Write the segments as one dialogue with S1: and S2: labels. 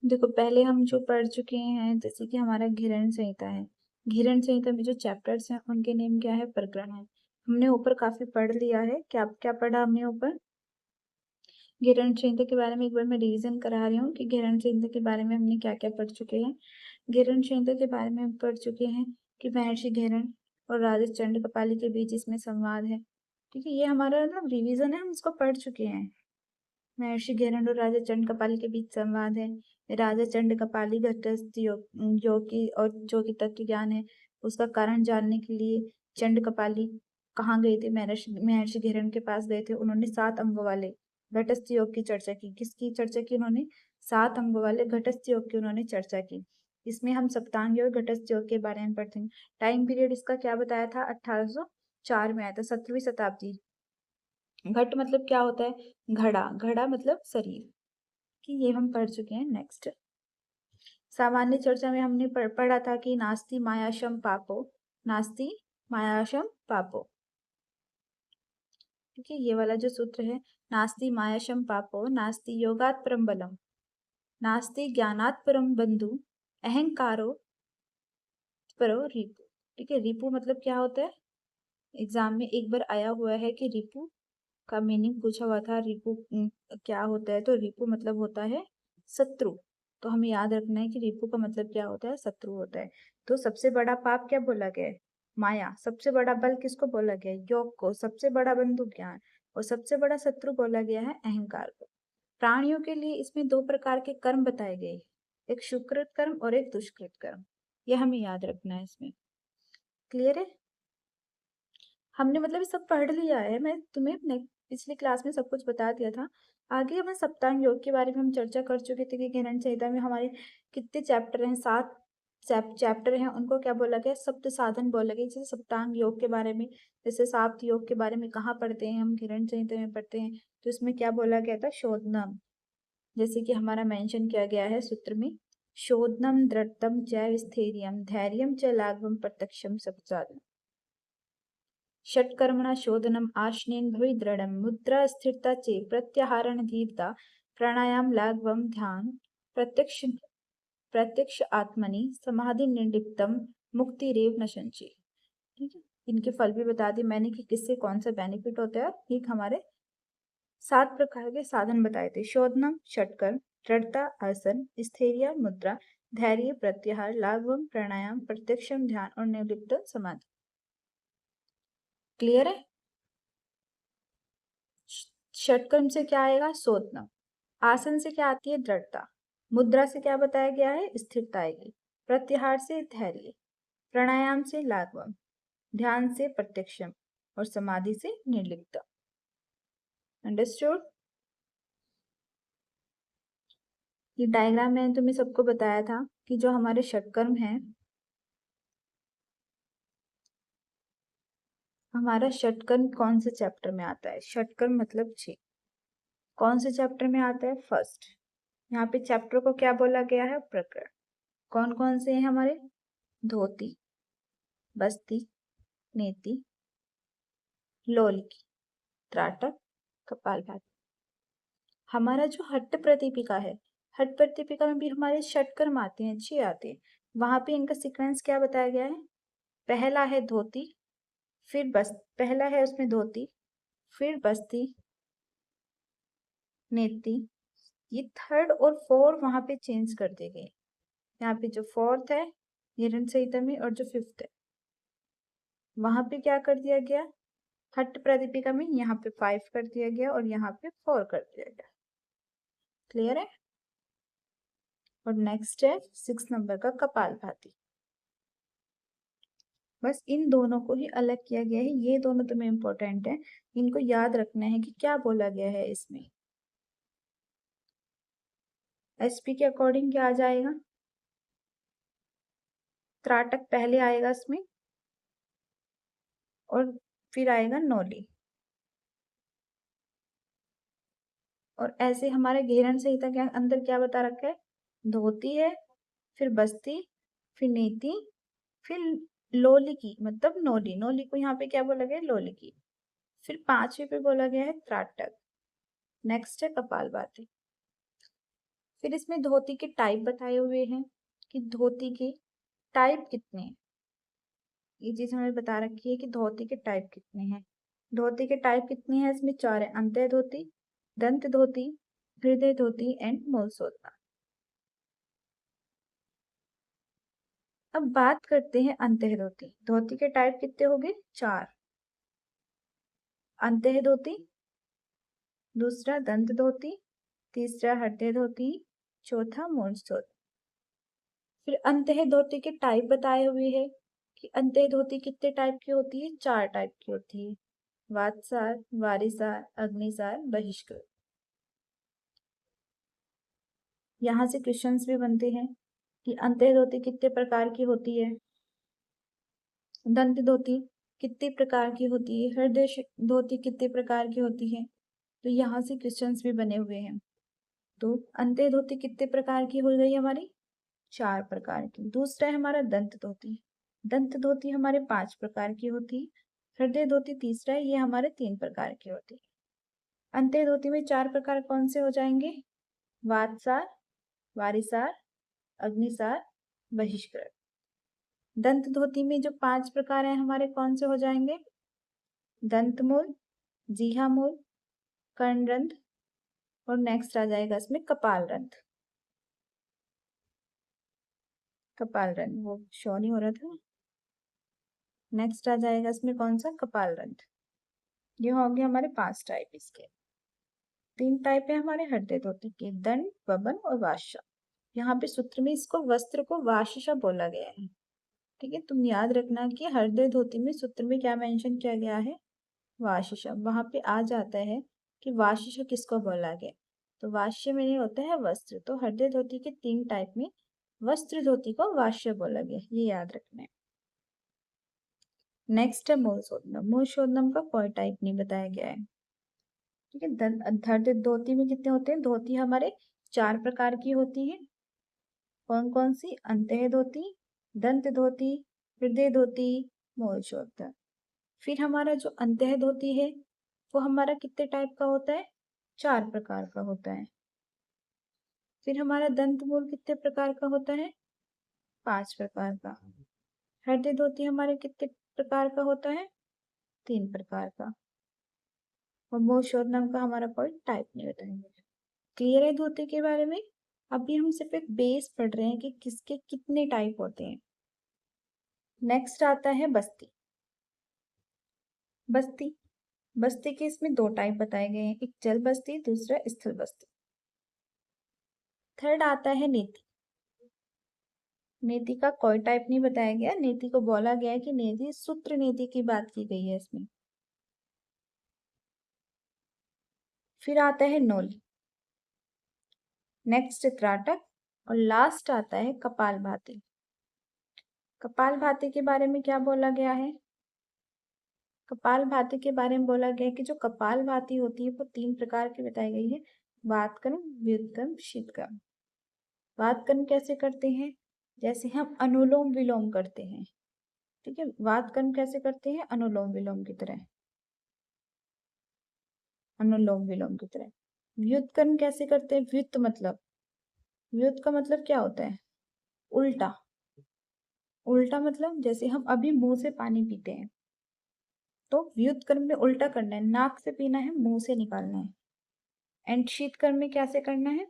S1: देखो पहले हम जो पढ़ चुके हैं, जैसे कि हमारा घिरण संहिता है। घिरण संहिता में जो चैप्टर्स हैं उनके नेम क्या है, प्रकरण है। हमने ऊपर काफी पढ़ लिया है। क्या क्या पढ़ा हमने ऊपर? घिरण संहिता के बारे में एक बार मैं रिवीजन करा रही हूँ कि घिरण संहिता के बारे में हमने क्या क्या पढ़ चुके हैं। घिरण संहिता के बारे में हम पढ़ चुके हैं कि महर्षि घिरण और राजा चंड कपाली के बीच इसमें संवाद है। ठीक है, ये हमारा मतलब रिवीजन है, हम इसको पढ़ चुके हैं। महर्षि घिरण और राजा चंड कपाली के बीच संवाद है। राजा चंड कपाली घटस्थ योग की और जो कि तत्व ज्ञान है उसका कारण जानने के लिए चंड कपाली कहाँ गए थे? महर्षि घिरण के पास गए थे। उन्होंने 7 अंगों वाले घटस्थ योग की चर्चा की। किसकी चर्चा की उन्होंने? 7 अंगों वाले घटस्थ योग की उन्होंने चर्चा की। इसमें हम सप्तांग योग घटस्थ योग के बारे में पढ़ते हैं। टाइम पीरियड इसका क्या बताया था? 1804 में आया था, 17वीं शताब्दी। घट मतलब क्या होता है? घड़ा। घड़ा मतलब शरीर। कि ये हम पढ़ चुके हैं। नेक्स्ट, सामान्य चर्चा में हमने पढ़ा था कि नास्ति मायाशम पापो, नास्ति मायाशम पापो। ठीक है, ये वाला जो सूत्र है, नास्ति मायाशम पापो, नास्ति योगात् परम बलम, नास्ति ज्ञानात् परम बंधु, अहंकारो परो रिपु। ठीक है, रिपु मतलब क्या होता है? एग्जाम में एक बार आया हुआ है कि रिपु का मीनिंग पूछा हुआ था। रिपु क्या होता है? तो रिपु मतलब होता है शत्रु। तो हमें याद रखना है कि रिपु का मतलब क्या होता है? शत्रु होता है। तो सबसे बड़ा पाप क्या बोला गया है? माया। सबसे बड़ा बल किसको बोला गया है? योग को। सबसे बड़ा बंधु ज्ञान। और सबसे बड़ा शत्रु बोला गया है अहंकार को। प्राणियों के लिए इसमें 2 प्रकार के कर्म बताए गए, एक सुकृत कर्म और एक दुष्कृत कर्म। यह हमें याद रखना है इसमें। क्लियर है? हमने मतलब ये सब पढ़ लिया है। मैं तुम्हें पिछली क्लास में सब कुछ बता दिया था। आगे हम सप्तांग योग के बारे में हम चर्चा कर चुके थे कि घिरण संहिता में हमारे कितने चैप्टर हैं? 7 चैप्टर हैं। उनको क्या बोला गया? सप्त साधन बोला गया। जैसे सप्तांग योग के बारे में, जैसे साप्त योग के बारे में कहाँ पढ़ते हैं हम? घिरण संहिता में पढ़ते हैं। तो इसमें क्या बोला गया था? शोधनम। जैसे कि हमारा मेंशन किया गया है सूत्र में, शोधनम दृढ़तम च स्थैर्यम धैर्यम च लाघवम प्रत्यक्षम सप्तादनम। षट्कर्मणा शोधनम आश्नेन भवि दृढ़ मुद्रा स्थिरता चे प्रत्याहारण धीरता प्राणायाम लाघवम ध्यान प्रत्यक्ष प्रत्यक्ष आत्मनि समाधि निर्लिप्तम मुक्ति रेव न संचय। ठीक है, इनके फल भी बता दिए मैंने कि किससे कौन सा बेनिफिट होता है। ठीक, हमारे 7 प्रकार के साधन बताए थे। शोधनम षटकर्म, दृढ़ता आसन, स्थैर्य मुद्रा, धैर्य प्रत्याहार, लाघवम प्राणायाम, प्रत्यक्षम ध्यान और निर्लिप्त समाधि। क्लियर है? षटकर्म से क्या आएगा? शोधनम। आसन से क्या आती है? दृढ़ता। मुद्रा से क्या बताया गया है? स्थिरता आएगी। प्रत्याहार से धैर्य। प्राणायाम से लाघवम। ध्यान से प्रत्यक्षम और समाधि से निर्लिप्त। अंडरस्टूड? ये डायग्राम मैंने तुम्हें सबको बताया था कि जो हमारे षटकर्म हैं, हमारा षटकर्म कौन से चैप्टर में आता है? षटकर्म मतलब 6। कौन से चैप्टर में आता है? फर्स्ट। यहाँ पे चैप्टर को क्या बोला गया है? प्रकरण। कौन कौन से हैं हमारे? धोती, बस्ती, नेति, लोलिकी, त्राटक, कपालभाति। हमारा जो हट्ट प्रदीपिका है, हट्ट प्रदीपिका में भी हमारे षटकर्म आते हैं, 6 आते हैं। वहां पे इनका सीक्वेंस क्या बताया गया है? पहला है धोती, फिर पहला है उसमें धोती, फिर बस्ती, नेति। ये थर्ड और फोर्थ वहां पे चेंज कर दिए गए। यहाँ पे जो फोर्थ है घिरण संहिता में और जो फिफ्थ है वहां पे क्या कर दिया गया? हट्ट प्रदीपिका में यहाँ पे 5 कर दिया गया और यहाँ पे 4 कर दिया गया। क्लियर है? और नेक्स्ट है 6 नंबर का कपालभाति। बस इन दोनों को ही अलग किया गया है। ये दोनों तुम्हें इंपॉर्टेंट है, इनको याद रखना है कि क्या बोला गया है इसमें। एसपी के अकॉर्डिंग क्या आ जाएगा? त्राटक पहले आएगा इसमें और फिर आएगा नौली। और ऐसे हमारे घेरन संहिता के अंदर क्या बता रखा है? धोती है, फिर बस्ती, फिर नीति, फिर लोलिकी मतलब नोली। नोली को यहाँ पे क्या बोला गया? लोलिकी। फिर 5वें पे बोला गया है त्राटक। नेक्स्ट है कपालभाति। फिर इसमें धोती के टाइप बताए हुए हैं कि धोती के टाइप कितने हैं। ये चीज हमें बता रखी है कि धोती के टाइप कितने हैं। धोती के टाइप कितने हैं, इसमें 4 है। अंत्य धोती, दंत धोती, हृदय धोती एंड मूलशोधना। अब बात करते हैं अंत्य धोती। धोती के टाइप कितने हो गए, 4। अंत्य धोती, दूसरा दंत धोती, तीसरा हृदय धोती, चौथा मूलशोधना। फिर अंत्य धोती के टाइप बताए हुए हैं कि अंत्य धोती कितने टाइप की होती है, 4 टाइप की होती है। वातसार, वारिसार, अग्निसार, बहिष्कृत। यहाँ से क्वेश्चंस भी बनते हैं कि अंत्य धोती कितने प्रकार की होती है, दंत धोती कितने प्रकार की होती है, हृदय धोती कितने प्रकार की होती है। तो यहाँ से क्वेश्चंस भी बने हुए हैं। तो अंत्य धोती कितने प्रकार की हो गई हमारी, 4 प्रकार की। दूसरा है हमारा दंत धोती। दंत धोती हमारे 5 प्रकार की होती। हृदय धोती तीसरा है, ये हमारे 3 प्रकार की होती। अंत्य धोती में 4 प्रकार कौन से हो जाएंगे, वातसार, वारिसार, अग्निसार, बहिष्कृत। दंत धोती में जो 5 प्रकार है हमारे कौन से हो जाएंगे, दंतमूल, जीहामूल, कर्णरंध्र और नेक्स्ट आ जाएगा इसमें कपाल रंध्र। कपाल रंध्र वो शो नहीं हो रहा था। नेक्स्ट आ जाएगा इसमें कौन सा, कपाल रंध्र। ये हो गए हमारे 5 टाइप। इसके 3 टाइप है हमारे हृदय धोती के, दंड, वबन और वाशा। यहाँ पे सूत्र में इसको वस्त्र को वाशा बोला गया है। ठीक है, तुम याद रखना कि हृदय धोती में सूत्र में क्या मेंशन किया गया है, वाशा। वहां पे आ जाता है कि वाशा किसको बोला गया, तो वाश्य में होता है वस्त्र। तो हृदय धोती के 3 टाइप में वस्त्र धोती को वाश्य बोला गया, ये याद रखना है। नेक्स्ट है मूल शोधनम। मूल शोधनम का कोई टाइप नहीं बताया गया है। ठीक है, हृदय धोती में कितने होते हैं, धोती हमारे 4 प्रकार की होती है। कौन कौन सी, अंत्य धोती, दंत धोती, हृदय धोती, मूल शोधन। फिर हमारा जो अंत्य धोती है वो हमारा कितने टाइप का होता है, 4 प्रकार का होता है। फिर हमारा दंत मूल कितने प्रकार का होता है, 5 प्रकार का। हृदय धोती हमारे कितने प्रकार का होता है, 3 प्रकार का। और मूल शोधनम का हमारा कोई टाइप नहीं बताएंगे। क्लियर है धोती के बारे में। अभी हम सिर्फ एक बेस पढ़ रहे हैं कि किसके कितने टाइप होते हैं। नेक्स्ट आता है बस्ती। बस्ती, बस्ती के इसमें 2 टाइप बताए गए हैं, एक जल बस्ती, दूसरा स्थल बस्ती। थर्ड आता है नीति। नीति का कोई टाइप नहीं बताया गया, नीति को बोला गया है कि नीति सूत्र नीति की बात की गई है इसमें। फिर आता है नौली, नेक्स्ट त्राटक और लास्ट आता है कपालभाति। कपालभाति के बारे में क्या बोला गया है, कपालभाति के बारे में बोला गया है कि जो कपालभाति होती है वो 3 प्रकार की बताई गई है, वातकर्म, व्युत्कर्म, शीतकर्म। वातकर्म कैसे करते हैं, जैसे हम अनुलोम विलोम करते हैं। ठीक है, वातकर्म कैसे करते हैं, अनुलोम विलोम की तरह, अनुलोम विलोम की तरह। व्युत्कर्म कैसे करते हैं, व्युत मतलब, व्युत का मतलब क्या होता है, उल्टा। उल्टा मतलब जैसे हम अभी मुंह से पानी पीते हैं, तो व्युत्कर्म में उल्टा करना है, नाक से पीना है, मुंह से निकालना है। एंड शीतकर्म में कैसे करना है,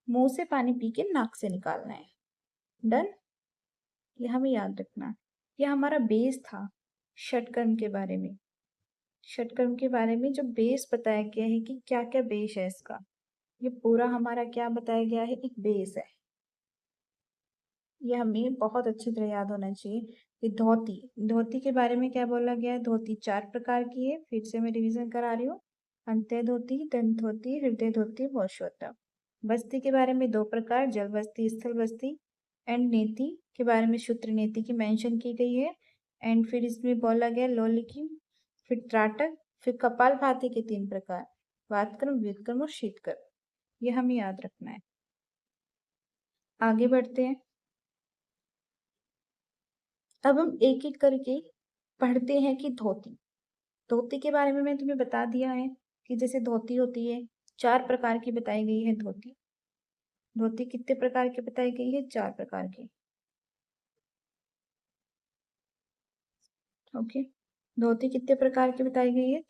S1: मुंह से पानी पी के नाक से निकालना है। डन, ये हमें याद रखना है। यह हमारा बेस था षटकर्म के बारे में। षटकर्म के बारे में जो बेस बताया गया है कि क्या क्या बेस है इसका, ये पूरा हमारा क्या बताया गया है, एक बेस है। ये हमें बहुत अच्छी तरह याद होना चाहिए कि धोती, धोती के बारे में क्या बोला गया है, धोती 4 प्रकार की है। फिर से मैं रिवीजन करा रही हूँ, अंत्य धोती, दंत धोती, हृदय धोती, मूलशोधन। बस्ती के बारे में 2 प्रकार, जल बस्ती, स्थल बस्ती। एंड नीति के बारे में सूत्र नीति की मेंशन की गई है। एंड फिर इसमें बोला गया लोलिकी, फिर त्राटक, फिर कपालभाति के 3 प्रकार, वातकर्म, व्युत्कर्म और शीतकर्म। ये हमें याद रखना है। आगे बढ़ते हैं। अब हम एक एक करके पढ़ते हैं कि धोती, धोती के बारे में मैं तुम्हें बता दिया है कि जैसे धोती होती है 4 प्रकार की बताई गई है धोती। धोती कितने प्रकार की बताई गई है? 4 प्रकार की। ओके, धोती कितने प्रकार की बताई गई है?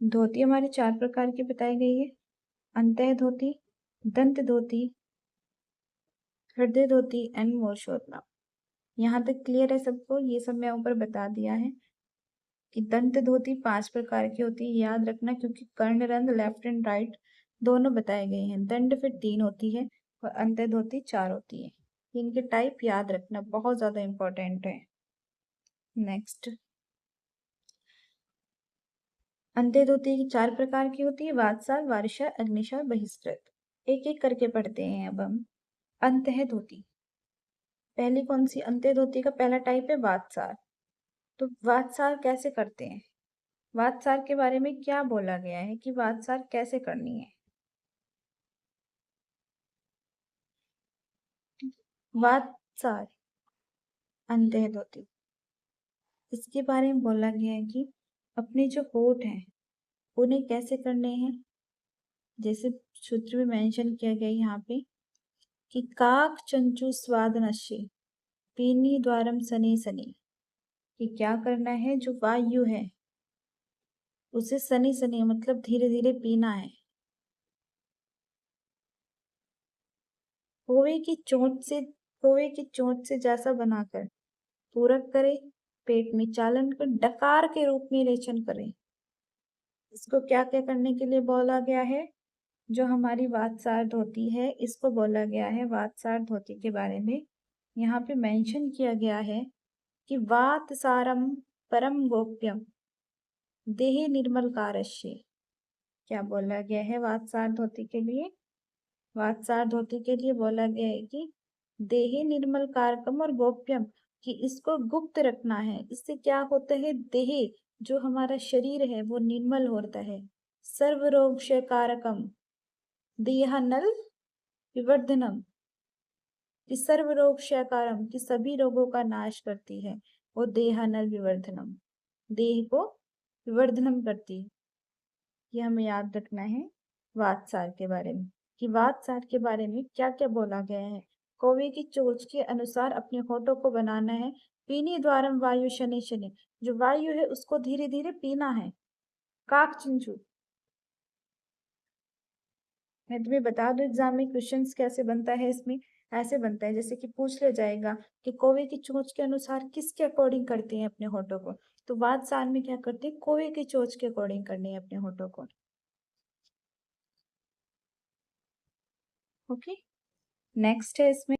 S1: धोती हमारी 4 प्रकार की बताई गई है। अंतः धोती, दंत धोती, हृदय धोती एंड मोरशोत्मा। यहाँ तक क्लियर है सबको? ये सब मैं ऊपर बता दिया है कि दंत धोती 5 प्रकार की होती है, याद रखना, क्योंकि कर्णरंध्र लेफ्ट एंड राइट दोनों बताए गए हैं। दंड फिर 3 होती है और अंत्य धोती 4 होती है। इनके टाइप याद रखना, बहुत ज्यादा इंपॉर्टेंट है। नेक्स्ट, अंत्य धोती की 4 प्रकार की होती है, वातसार, वारिशा, अग्निशा, बहिष्कृत। एक एक करके पढ़ते हैं अब हम। अंत्य धोती, पहली कौन सी? अंत्य धोती का पहला टाइप है वातसार। तो वातसार कैसे करते हैं? वातसार के बारे में क्या बोला गया है कि वातसार कैसे करनी है? वातसार अंत्य धोती, इसके बारे में बोला गया है कि अपने जो होठ हैं उन्हें कैसे करने हैं। जैसे सूत्र में मेंशन किया गया यहाँ पे कि काक चंचु स्वाद नशे पीनी द्वारम सने सने, कि क्या करना है? जो वायु है उसे सनी सनी मतलब धीरे धीरे पीना है। कोवे की चोट से जैसा बनाकर पूरक करे, पेट में चालन कर डकार के रूप में रेचन करे। इसको क्या क्या करने के लिए बोला गया है? जो हमारी वातसार धोती है इसको बोला गया है। वातसार धोती के बारे में यहाँ पे मेंशन किया गया है कि वातसारम परम गोप्यम देहि निर्मल कारस्य। क्या बोला गया है वातसार धोती के लिए? वातसार धोती के लिए बोला गया है कि देहि निर्मल कारकम और गोप्यम, कि इसको गुप्त रखना है। इससे क्या होता है? देह, जो हमारा शरीर है वो निर्मल होता है। सर्व रोग क्षय कारकम देहानल विवर्धनम, कि सर्व रोग क्षयकारम, कि सभी रोगों का नाश करती है। वो देहानल विवर्धनम, देह को विवर्धनम करती है। ये हमें याद रखना है वातसार के बारे में, कि वातसार के बारे में क्या क्या बोला गया है। कौवे की चोंच के अनुसार अपने होठों को बनाना है। पीनी द्वारम वायु शनि शनि, जो वायु है उसको धीरे धीरे पीना है। काक चिंचू, मैं तुम्हें बता दूं एग्जाम में क्वेश्चंस कैसे बनता है। इसमें ऐसे बनता है जैसे कि पूछ लिया जाएगा कि कौवे की चोंच के अनुसार किसके अकॉर्डिंग करते हैं अपने होठों को, तो वातसार में क्या करते हैं? कौवे की चोंच के अकॉर्डिंग करने हैं अपने होठों को। ओके, नेक्स्ट है इसमें